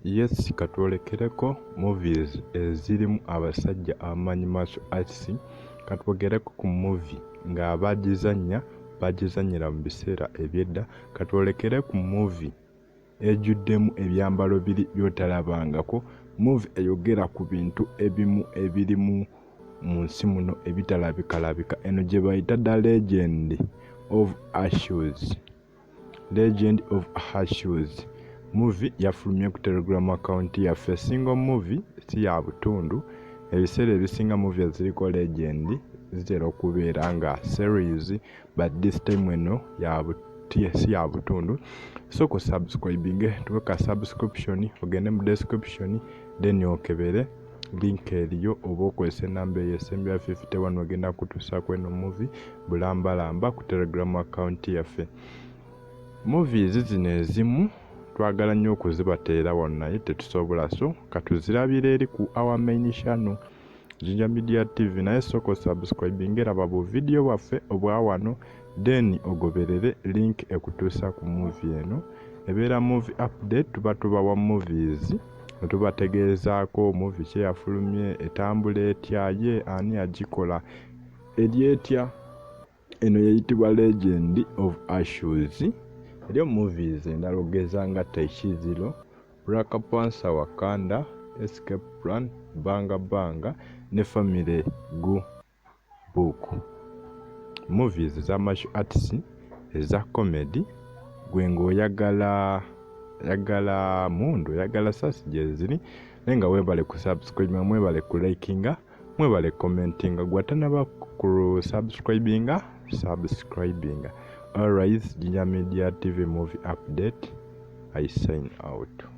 Yes, katwolekereko movies ezirimu abasajja abamanyi martial arts. Katwogereko ku movie nga bagizanyira mu biseera ebyedda. Katwolekere ku movie ejjuddemu ebyambalo biri byotalabangako, movie eyogera ku bintu ebimu ebirimu mu nsi muno ebitalabikalabika. Eno gye bayita The Legend of Ashes. Legend of Ashes movie yafulumye ku Telegram account yaffe. Single movie si ya butundu. Ebiseera ebisinga movie eziriko legend zitera okubeera nga series, but this time eno si ya butundu. So ku subscribing tuweka subscription, ogende mu description then okebere link eriyo, oba okozesa enamba eyesembe ya 51 ogenda kutuusa kweno movie bulambalamba ku Telegram account yaffe. Movies zino ezimu twagala nnyo okuzibateera wano naye tetusobola, so katuzirabire eri ku our main channel Jinja Media TV. Naye soko subscribing eraba bu video bwaffe obwa wano then ogoberere link ekutuusa ku movie eno. Ebeera movie update, tubawa movies tubategeezaako movie kye yafulumye, etambula etya, ye ani agikola eri etya. Eno yeyitibwa Legend of Ashes. Eriyo movies endala ogeza nga Taishiziro, Black Panther Wakanda, Escape Plan, Banga Banga ne Family Book. Movies za martial arts, eza comedy, gwe ng'oyagala mundu, oyagala sasi gye ziri. Naye nga weebale ku subscribinga, mwebale ku likinga, mwebale commentinga. Gwatanaba ku subscribinga. Alright, Jinja Media TV movie update. I sign out.